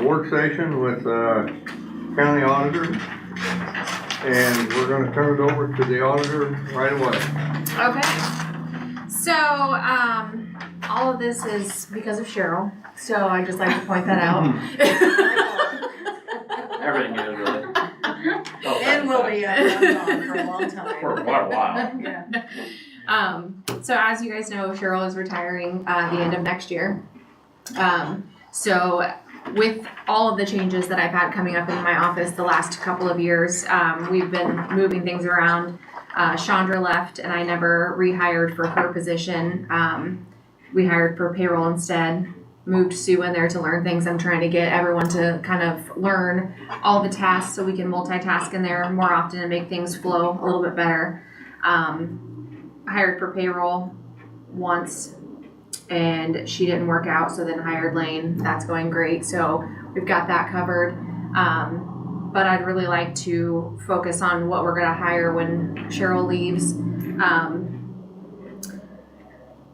work session with county auditor, and we're going to turn it over to the auditor right away. Okay. So, all of this is because of Cheryl. So I just like to point that out. Everything is really. And will be gone for a long time. For quite a while. Yeah. So as you guys know, Cheryl is retiring the end of next year. So with all of the changes that I've had coming up in my office the last couple of years, we've been moving things around. Chandra left and I never rehired for her position. We hired for payroll instead. Moved Sue in there to learn things. I'm trying to get everyone to kind of learn all the tasks so we can multitask in there more often and make things flow a little bit better. Hired for payroll once and she didn't work out, so then hired Lane. That's going great. So we've got that covered. But I'd really like to focus on what we're gonna hire when Cheryl leaves.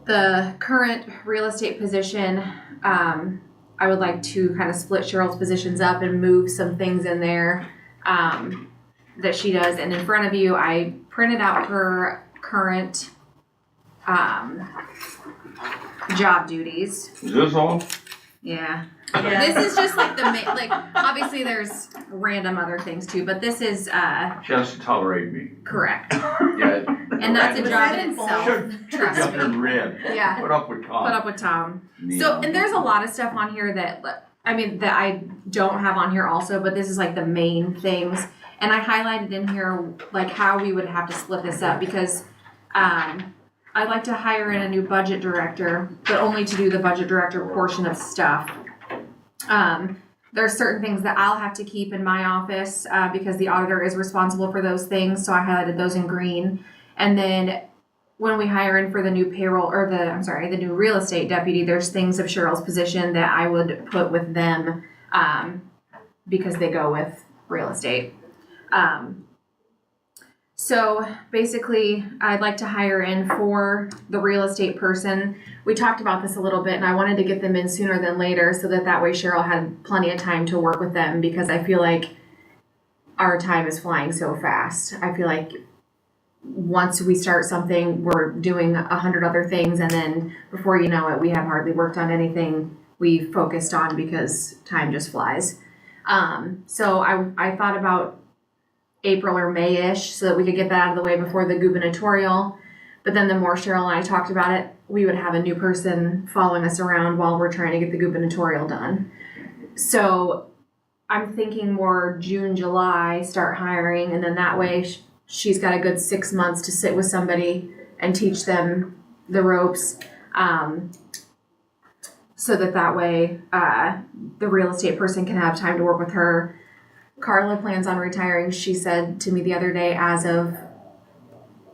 The current real estate position, I would like to kind of split Cheryl's positions up and move some things in there that she does. And in front of you, I printed out her current job duties. Is this all? Yeah. Yeah. This is just like the like obviously there's random other things too, but this is She has to tolerate me. correct. Yeah. And that's a Was job that in in itself. Should be Trust up there in me. red. Yeah. Put up with Tom. Put up with Tom. Yeah. So, and there's a lot of stuff on here that I don't have on here also, but this is like the main things. And I highlighted in here like how we would have to split this up because I'd like to hire in a new budget director, but only to do the budget director portion of stuff. There's certain things that I'll have to keep in my office because the auditor is responsible for those things, so I highlighted those in green. And then when we hire in for the new payroll or the new real estate deputy, there's things of Cheryl's position that I would put with them because they go with real estate. So basically, I'd like to hire in for the real estate person. We talked about this a little bit, and I wanted to get them in sooner than later so that way Cheryl had plenty of time to work with them because I feel like our time is flying so fast. I feel like once we start something, we're doing 100 other things, and then before you know it, we have hardly worked on anything we focused on because time just flies. So I thought about April or May-ish so that we could get that out of the way before the gubernatorial. But then the more Cheryl and I talked about it, we would have a new person following us around while we're trying to get the gubernatorial done. So I'm thinking more June, July, start hiring, and then that way she's got a good 6 months to sit with somebody and teach them the ropes. So that way the real estate person can have time to work with her. Carla plans on retiring, she said to me the other day,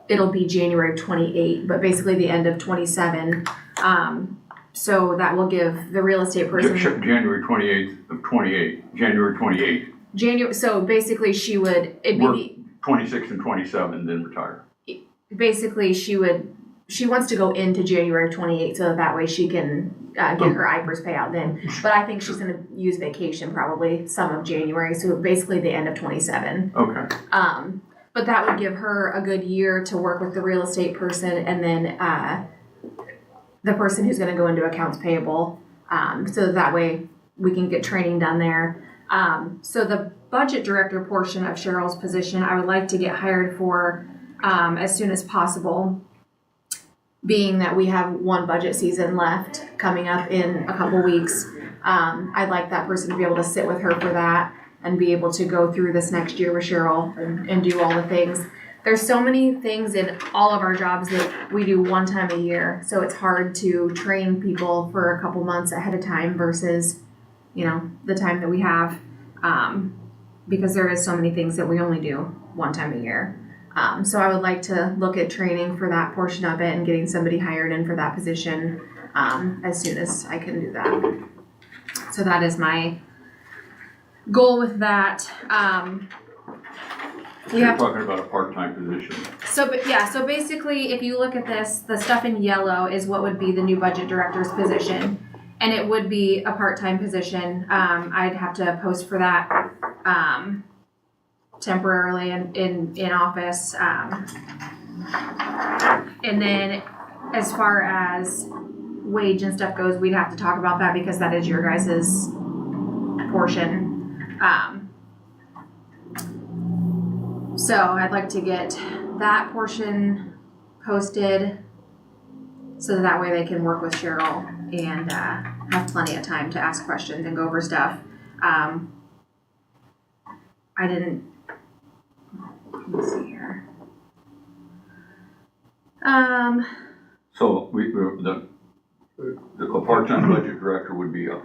it'll be January 28, but basically the end of 27. So that will give the real estate person January 28th of 28. January 28th. So basically it'd be 26 and 27, then retire. Basically she wants to go into January 28 so that way she can get her IPERS payout then. But I think she's going to use vacation probably some of January, so basically the end of 27. Okay. But that would give her a good year to work with the real estate person and then the person who's going to go into accounts payable. So that way we can get training done there. So the budget director portion of Cheryl's position, I would like to get hired for as soon as possible, being that we have one budget season left coming up in a couple weeks. I'd like that person to be able to sit with her for that and be able to go through this next year with Cheryl and do all the things. There's so many things in all of our jobs that we do one time a year, so it's hard to train people for a couple months ahead of time versus, the time that we have, because there is so many things that we only do one time a year. So I would like to look at training for that portion of it and getting somebody hired in for that position as soon as I can do that. So that is my goal with that. You're talking about a part-time position. So basically, if you look at this, the stuff in yellow is what would be the new budget director's position. And it would be a part-time position. I'd have to post for that, temporarily in office. And then as far as wage and stuff goes, we'd have to talk about that because that is your guys' portion. So I'd like to get that portion posted so that way they can work with Cheryl and have plenty of time to ask questions and go over stuff. I didn't, let me see here. So the part-time budget director would be a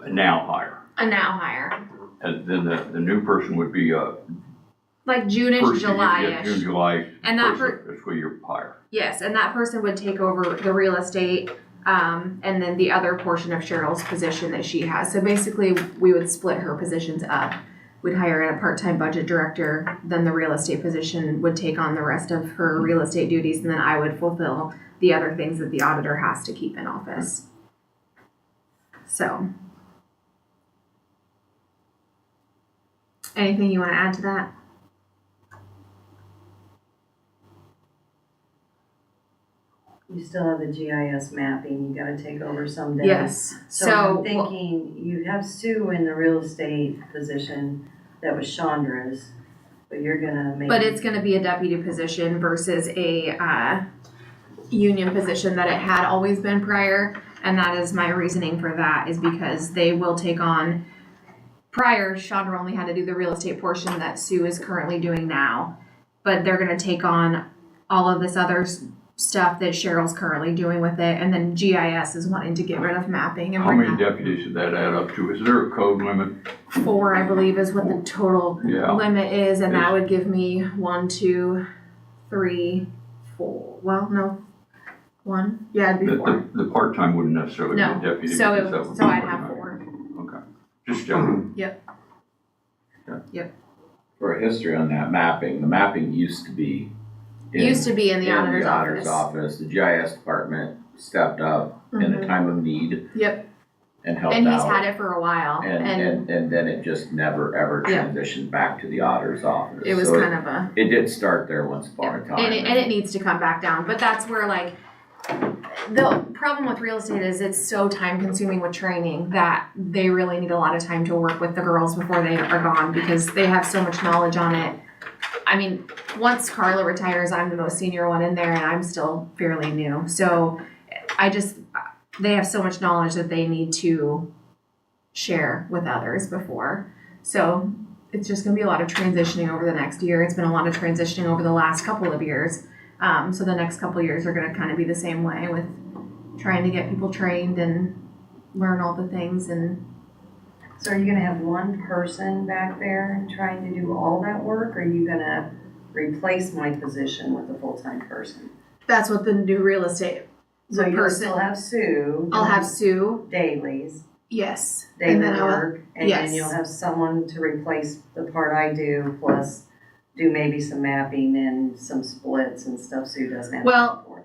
now hire. A now hire. And then the new person would be a Like June-ish, first year, July-ish. June, July, And that first fiscal year hire. Yes, and that person would take over the real estate, and then the other portion of Cheryl's position that she has. So basically, we would split her positions up. We'd hire a part-time budget director, then the real estate position would take on the rest of her real estate duties, and then I would fulfill the other things that the auditor has to keep in office. So. Anything you want to add to that? You still have the GIS mapping, you gotta take over someday. Yes. So I'm thinking, you have Sue in the real estate position that was Chandra's, but you're gonna make. But it's gonna be a deputy position versus a union position that it had always been prior. And that is my reasoning for that, is because they will take on, prior, Chandra only had to do the real estate portion that Sue is currently doing now. But they're gonna take on all of this other stuff that Cheryl's currently doing with it. And then GIS is wanting to get rid of mapping and How bring many that. deputies should that add up to? Is there a code limit? 4, I believe, is what the total Yeah. limit is, and that would give me 1, 2, 3, 4. Well, no, 1. Yeah, it'd be 4. The part-time wouldn't necessarily be No, a deputy. so because that would be I'd have part-time. 4. Okay, just checking. For a history on that mapping, the mapping used to be Used to be in the auditor's office. office. The GIS department stepped up in a time of need Yep, and helped and he's out. had it for a while, and And then it just never ever Yeah. transitioned back to the auditor's office. it was So kind of a, it did start there once upon a time. and it needs to come back down, but that's where, like, the problem with real estate is it's so time consuming with training that they really need a lot of time to work with the girls before they are gone, because they have so much knowledge on it. I mean, once Carla retires, I'm the most senior one in there, and I'm still fairly new. So they have so much knowledge that they need to share with others before. So it's just gonna be a lot of transitioning over the next year. It's been a lot of transitioning over the last couple of years. So the next couple of years are gonna kind of be the same way, with trying to get people trained and learn all the things. And So are you gonna have one person back there trying to do all that work, or are you gonna replace my position with a full-time person? that's what the new real estate So you'll person. still have Sue. I'll have Sue, Dailies, yes. daily And then I'll, work, and yes. then you'll have someone to replace the part I do, plus do maybe some mapping and some splits and stuff Sue doesn't have Well- time for.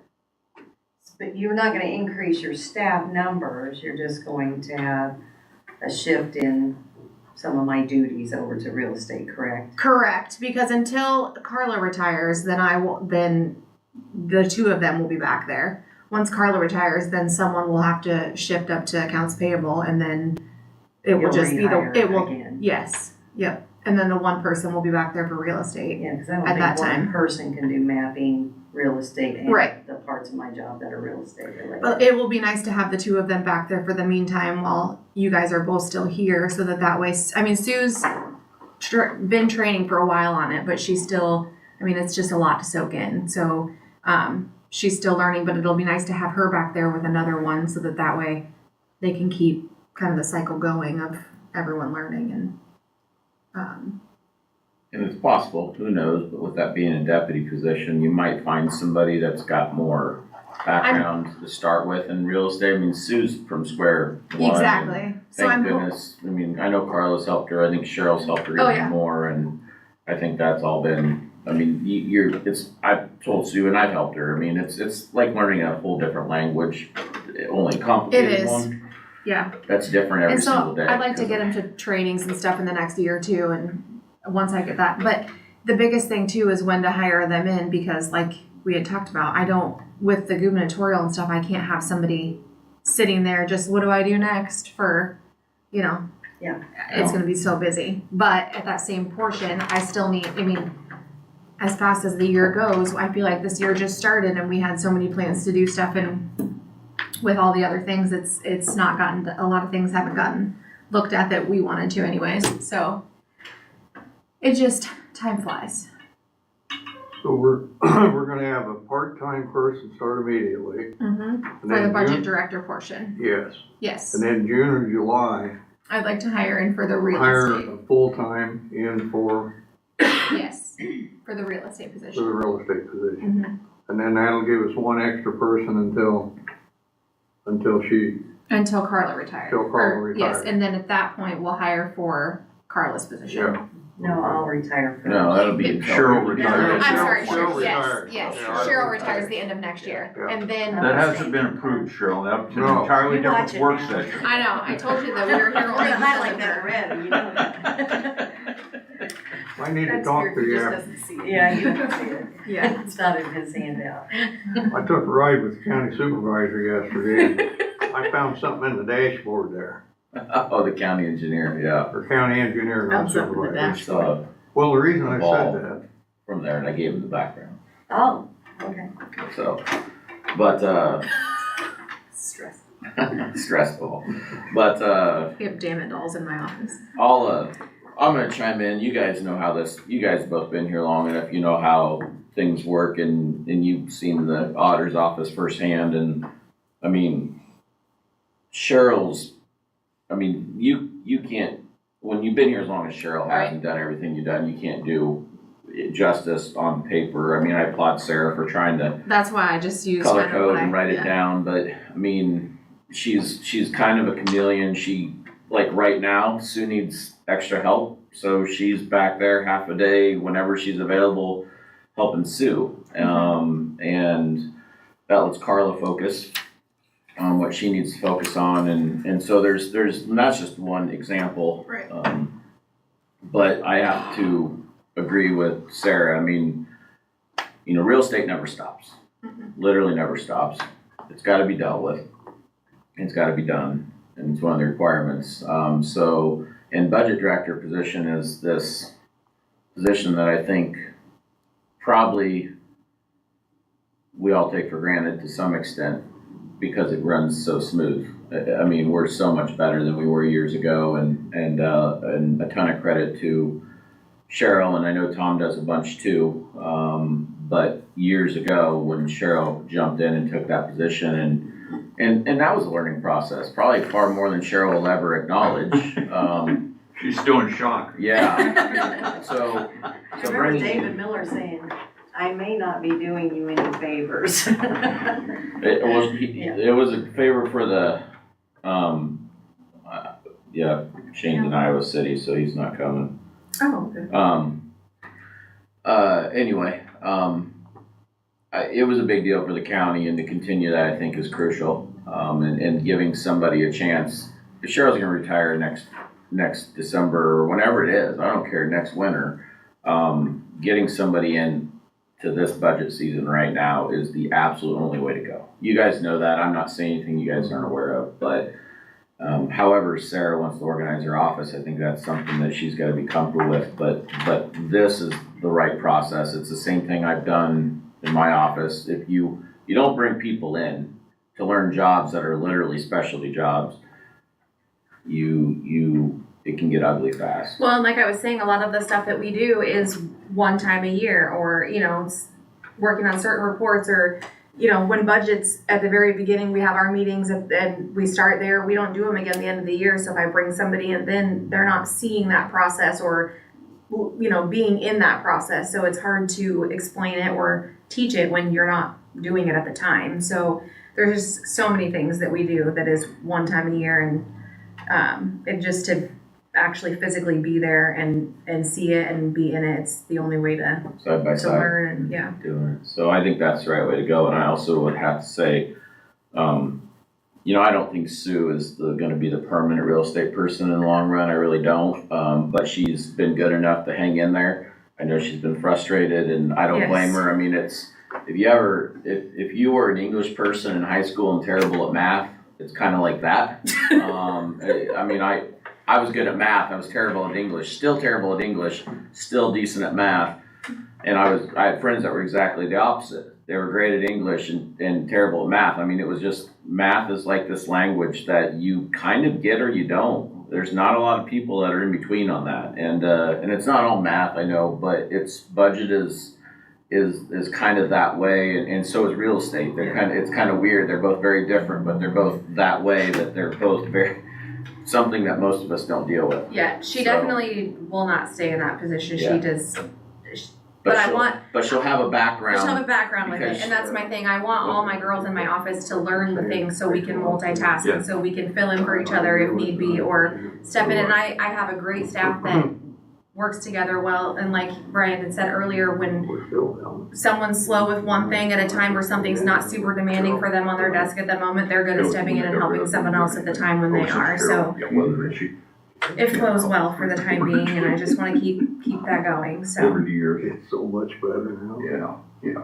But you're not gonna increase your staff numbers, you're just going to have a shift in some of my duties over to real estate, correct? correct, because until Carla retires, then the two of them will be back there. Once Carla retires, then someone will have to shift up to accounts payable, and then it will You'll just be rehire it will, again. yes, yep. And then the one person will be back there for real estate. Yeah, because I don't At that think one time. person can do mapping, real estate, and Right. the parts of my job that are real estate related. But it will be nice to have the two of them back there for the meantime while you guys are both still here, so that way, I mean, Sue's been training for a while on it, but she's still, I mean, it's just a lot to soak in. So, she's still learning, but it'll be nice to have her back there with another one, so that way they can keep kind of the cycle going of everyone learning. And, And it's possible, who knows, but with that being a deputy position, you might find somebody that's got more background to start with in real estate. I mean, Sue's from square one. and exactly. So Thank I'm goodness. I mean, I know Carlos helped her. I think Cheryl's helped her Oh, even yeah. more, and I think that's all been I mean, I've told Sue and I've helped her, I mean, it's like learning a whole different language, only It complicated is. one. Yeah. That's different every And so single day. I'd like to get him to trainings and stuff in the next year or two, and once I get that. But the biggest thing too is when to hire them in, because like we had talked about, I don't, with the gubernatorial and stuff, I can't have somebody sitting there just, what do I do next for, you know? Yeah. It's gonna be so busy. But at that same portion, I still need, I mean, as fast as the year goes, I feel like this year just started and we had so many plans to do stuff, and with all the other things, it's not gotten, a lot of things haven't gotten looked at that we wanted to anyways, so it just, time flies. So we're gonna have a part-time person start immediately. Mm-hmm. and For the then budget June- director portion, Yes, yes. and then June or July, I'd like to hire in for the real hire estate, a full-time in for yes, for the real estate the position. real estate position. Mhm. And then that'll give us one extra person until she, Until Carla retires. Till Carla Or- Yes, retires. and then at that point, we'll hire for Carla's position. yeah. No, I'll retire first. No, that'll be. Cheryl retires. I'm sorry, Cheryl Cheryl, yes, retires. yes, Yeah, Cheryl retires. retires the end of next year, Yeah. and then. That hasn't been approved, Cheryl, that's an No. entirely You watch different it work now. session. I know, I told you that we were here We're only gonna because highlight of that her. already, you know that. I need to talk to you. Yeah, you can see it. Yeah. It's not in his handout. I took a ride with the county supervisor yesterday, and I found something in the dashboard there, Oh, the county engineer, yeah. or county engineer, not Found something in the supervisor. I saw Well, the reason I Ball. said that, from there and I gave him the background, Oh, okay. so, but, Stress. stressful. But, We have damn it dolls in my office. I'm gonna chime in, you guys know how this, you guys both been here long enough, you know how things work and you've seen the auditor's office firsthand and, I mean, Cheryl's, I mean, you can't, when you've been here as long as Cheryl has and done everything you've done, you can't do it justice on paper. I mean, I applaud Sarah for trying to That's why I just used color kind of code what I. and write it yeah. down, but I mean, she's kind of a chameleon. She, like right now, Sue needs extra help, so she's back there half a day whenever she's available helping Sue. And that lets Carla focus on what she needs to focus on, and so there's and that's just one example. Right. But I have to agree with Sarah. I mean, you know, real estate never stops. Literally never stops. It's got to be dealt with. It's got to be done, and it's one of the requirements. So, and budget director position is this position that I think probably we all take for granted to some extent because it runs so smooth. I mean, we're so much better than we were years ago, and a ton of credit to Cheryl, and I know Tom does a bunch too. But years ago, when Cheryl jumped in and took that position, and that was a learning process, probably far more than Cheryl will ever acknowledge. She's still in shock. Yeah. So I remember bringing David Miller saying, I may not be doing you any favors. it was a favor for the Shane's in Iowa City, so he's not coming. Oh, okay. Anyway, it was a big deal for the county, and to continue that, I think, is crucial. And giving somebody a chance. Cheryl's gonna retire next December or whenever it is. I don't care. Next winter. Getting somebody in to this budget season right now is the absolute only way to go. You guys know that. I'm not saying anything you guys aren't aware of, but however Sarah wants to organize her office, I think that's something that she's got to be comfortable with. But this is the right process. It's the same thing I've done in my office. If you don't bring people in to learn jobs that are literally specialty jobs, it can get ugly fast. Well, and like I was saying, a lot of the stuff that we do is one time a year, or, you know, working on certain reports, or, you know, when budgets at the very beginning, we have our meetings and we start there, we don't do them again at the end of the year. So if I bring somebody in, then they're not seeing that process or, you know, being in that process. So it's hard to explain it or teach it when you're not doing it at the time. So there's just so many things that we do that is one time a year, and it just to actually physically be there and see it and be in it. It's the only way to Side by side. learn and yeah. Doing it. So I think that's the right way to go. And I also would have to say, you know, I don't think Sue is gonna be the permanent real estate person in the long run. I really don't. But she's been good enough to hang in there. I know she's been frustrated and I don't Yes. blame her. I mean, if you were an English person in high school and terrible at math, it's kind of like that. I mean, I was good at math. I was terrible at English, still terrible at English, still decent at math. And I had friends that were exactly the opposite. They were great at English and terrible at math. I mean, it was just, math is like this language that you kind of get or you don't. There's not a lot of people that are in between on that. And it's not all math, I know, but budget is kind of that way, and so is real estate. It's kind of weird. They're both very different, but they're both that way, that they're both something that most of us don't deal with. Yeah, she So- definitely will not stay in that position. Yeah. She does. But I want. But she'll have a background. She'll have a background with because- it, and that's my thing. I want all my girls in my office to learn the things so we can multitask Yeah. and so we can fill in for each other if need be or step in. And I have a great staff that works together well. And like Brian had said earlier, when someone's slow with one thing at a time or something's not super demanding for them on their desk at the moment, they're good at stepping in and helping someone else at the time when they are. So it flows well for the time being, and I just want to keep that going. So Over the years. It's so much better now. Yeah.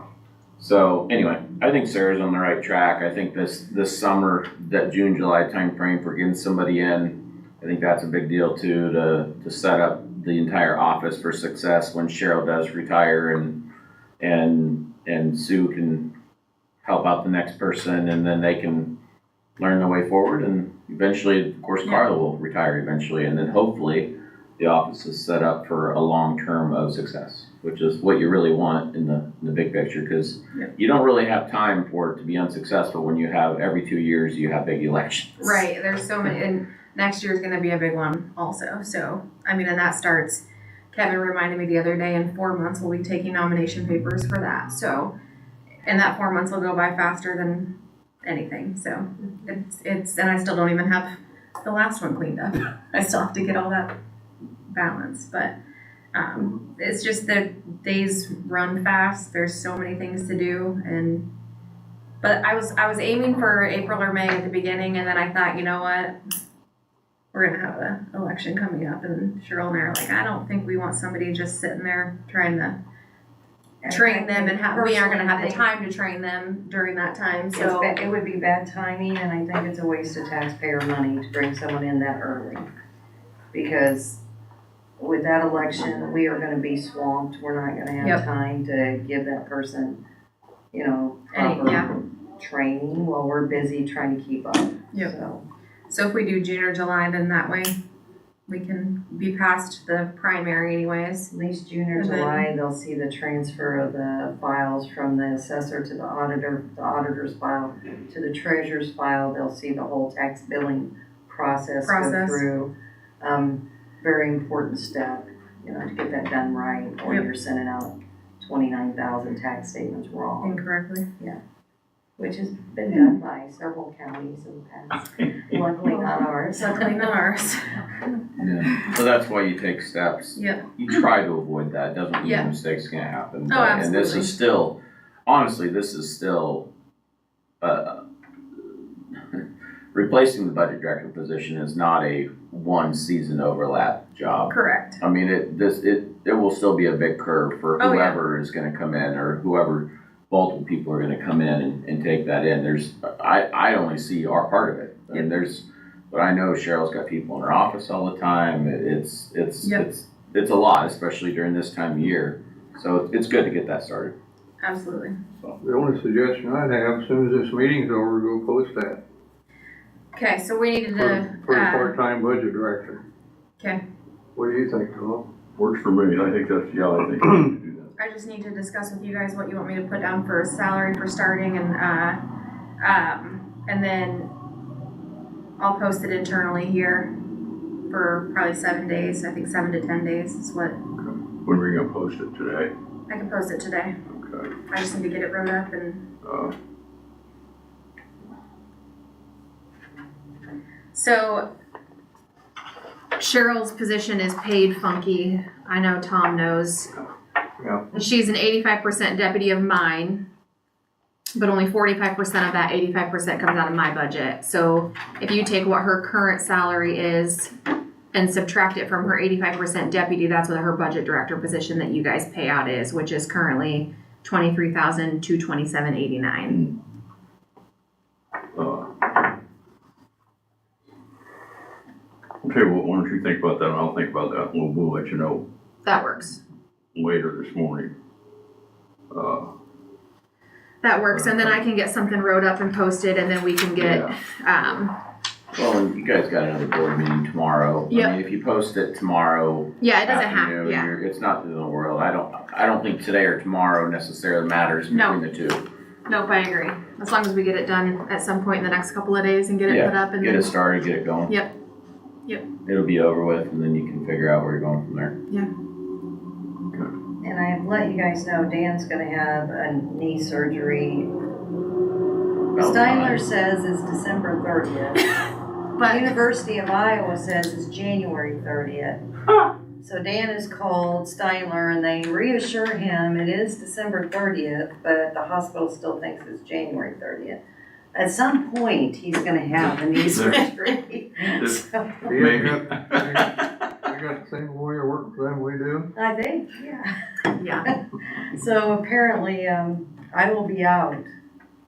So anyway, I think Sarah's on the right track. I think this summer, that June, July timeframe for getting somebody in, I think that's a big deal too, to set up the entire office for success when Cheryl does retire and Sue can help out the next person, and then they can learn their way forward, and eventually, of course, Carla will retire eventually, and then hopefully the office is set up for a long term of success, which is what you really want in the big picture, because you don't really have time for it to be unsuccessful when you have every 2 years you have big elections. right, there's so many, and next year is going to be a big one also. So I mean, and that starts. Kevin reminded me the other day, in 4 months we'll be taking nomination papers for that. So, and that 4 months will go by faster than anything. So it's and I still don't even have the last one cleaned up. I still have to get all that balanced, but it's just that days run fast. There's so many things to do, but I was aiming for April or May at the beginning, and then I thought, you know what, we're gonna have an election coming up, and Cheryl and I are like, I don't think we want somebody just sitting there trying to train them, and we aren't gonna have the time to train them during that time. So It would be bad timing, and I think it's a waste of taxpayer money to bring someone in that early. Because with that election, we are gonna be swamped, we're not gonna have Yep. time to give that person, yeah. proper training while we're busy trying to keep up. Yep. So, So if we do June or July, then that way we can be past the primary anyways. at least June or And then- July, they'll see the transfer of the files from the assessor to the auditor, the auditor's file to the treasurer's file. They'll see the whole tax billing process go through. Very important step, to get that done right, or Yep. you're sending out 29,000 tax statements wrong, Incorrectly. which has been done by several counties in the past. Luckily not ours. Luckily not ours. Yeah. So that's why you take steps. Yep. You try to avoid that. Doesn't mean Yeah. mistakes can't happen. Oh, And this absolutely. is still, honestly, this is still, replacing the budget director position is not a one season overlap job. Correct. I mean, it will still be a big curve for Oh, yeah. whoever is gonna come in, or whoever, multiple people are gonna come in and take that in. I only see our part of it. And but I know Cheryl's got people in her office all the time. It's a lot, especially during this time of year. So it's good to get that started. Absolutely. The only suggestion I'd have, as soon as this meeting's over, go post that Okay, so we needed to, for the part-time budget director. okay, What do you think, Tom? Works for me. I think that's, yeah, I think we need to do that. I just need to discuss with you guys what you want me to put down for a salary for starting, and then I'll post it internally here for probably 7 days. I think 7 to 10 days is what, When are we gonna post it today? I can post it today. Okay. I just need to get it wrote up and, so Cheryl's position is paid funky. I know Tom knows. Yeah. She's an 85% deputy of mine, but only 45% of that 85% comes out of my budget. So if you take what her current salary is and subtract it from her 85% deputy, that's what her budget director position that you guys pay out is, which is currently $23,227.89. I'll tell you what, why don't you think about that, and I'll think about that, and we'll let you know That works. later this morning. That works, and then I can get something wrote up and posted, and then we can get, Well, and you guys got another board meeting tomorrow. Yep. I mean, if you post it tomorrow yeah, it doesn't have, afternoon, yeah. it's not the end of the world. I don't think today or tomorrow necessarily matters No. between the two. Nope, I agree. As long as we get it done at some point in the next couple of days and get it put up and Get then, it started, get it going. Yep. It'll be over with, and then you can figure out where you're going from there. And I've let you guys know Dan's gonna have a knee surgery. About Steinler time. says it's December 30th. but, University of Iowa says it's January 30th. So Dan has called Steinler and they reassure him it is December 30th, but the hospital still thinks it's January 30th. At some point, he's gonna have a knee surgery. So, Maybe. We got the same lawyer working for them we do. I think, yeah. yeah, So apparently, I will be out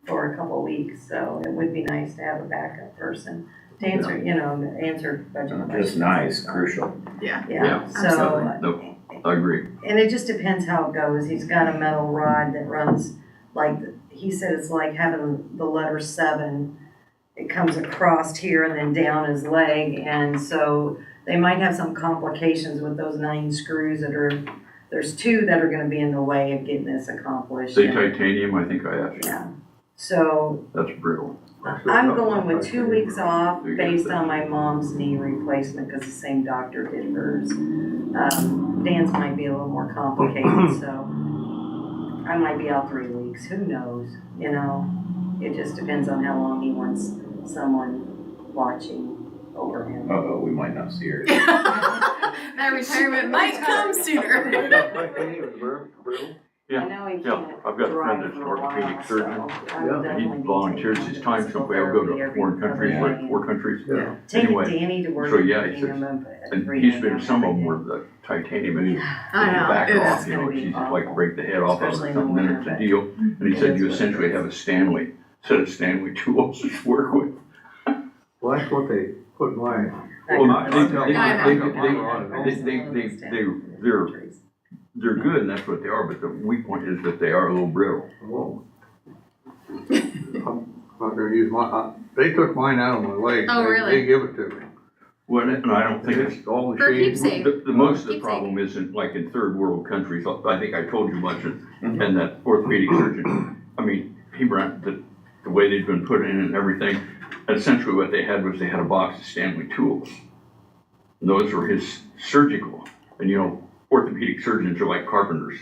for a couple of weeks, so it would be nice to have a backup person to answer, answer budget questions. Just nice, crucial. yeah. Yeah, so, Absolutely. Nope, I agree. and it just depends how it goes. He's got a metal rod that runs like, he said it's like having the letter 7. It comes across here and then down his leg, and so they might have some complications with those 9 screws there's 2 that are gonna be in the way of getting this accomplished. Say titanium, I think I asked you. Yeah, so That's brittle. I'm going with 2 weeks off based on my mom's knee replacement because the same doctor did hers. Dan's might be a little more complicated, so I might be out 3 weeks. Who knows? It just depends on how long he wants someone watching over him. Uh-oh, we might not see her. That retirement might come sooner. I know he Yeah, can't I've got a friend drive that's an for a while, orthopedic surgeon. so I will Yeah. definitely He be volunteers taking his time, so we will go to foreign countries, like 4 countries. Yeah. Taking Anyway, Danny to work. so yeah, and he picking says- him up at And 3 he's a.m. been, some of them every were day. the titanium, and I you know. back It's- off, she's like break the head off of it, Especially in something, the then winter, it's a deal. And he said you essentially have a Stanley, set of Stanley tools to work with. Well, that's what they put mine. Well, they're good, and that's what they are, but the weak point is that they are a little brittle. Whoa. I'm not gonna use they took mine out of my leg. Oh, really? They give it to me. Well, and I don't think it's, It's all For machine. keepsake. the most of the Keepsake. problem isn't like in third world countries, I think I told you much, and that orthopedic surgeon, I mean, he ran the way they'd been put in and everything, essentially what they had was they had a box of Stanley tools. And those were his surgical, and orthopedic surgeons are like carpenters.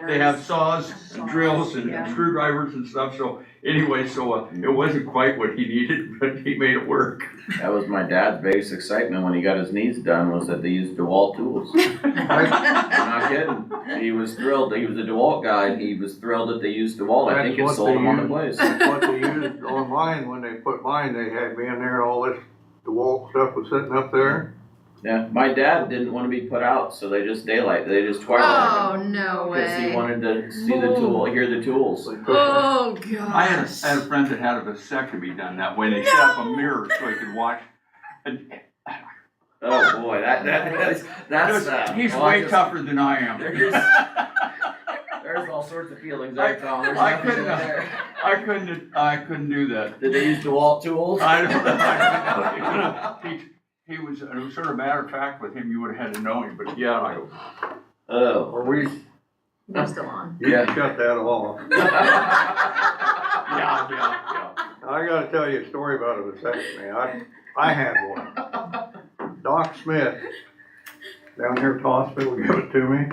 They have saws and drills and screwdrivers and stuff, so anyway, it wasn't quite what he needed, but he made it work. That was my dad's biggest excitement when he got his knees done, was that they used DeWalt tools. I'm not kidding. He was thrilled. He was a DeWalt guy. He was thrilled that they used DeWalt. I think it That's what sold they him on the use. place. That's what they used on mine, when they put mine, they had me in there, all this, the wall stuff was sitting up there. Yeah, my dad didn't want to be put out, so they just twilighted Oh, him. no Because he way. wanted to see the tool, hear the tools. They put- Oh, I had gosh. a friend that had a vasectomy done that way. They set up a mirror so he could watch. And Oh boy, that's he's well, way just- tougher than I am. There's all sorts of feelings there, Tom. There's I nothing couldn't, there. I couldn't do that. Did they use DeWalt tools? I don't know. He was, and it was sort of matter of fact with him, you would have had to know him, but yeah, I go. Oh. Or we, They're still on. you can shut that off. Yeah. I gotta tell you a story about a vasectomy. I had one. Doc Smith, down here at the hospital, gave it to me.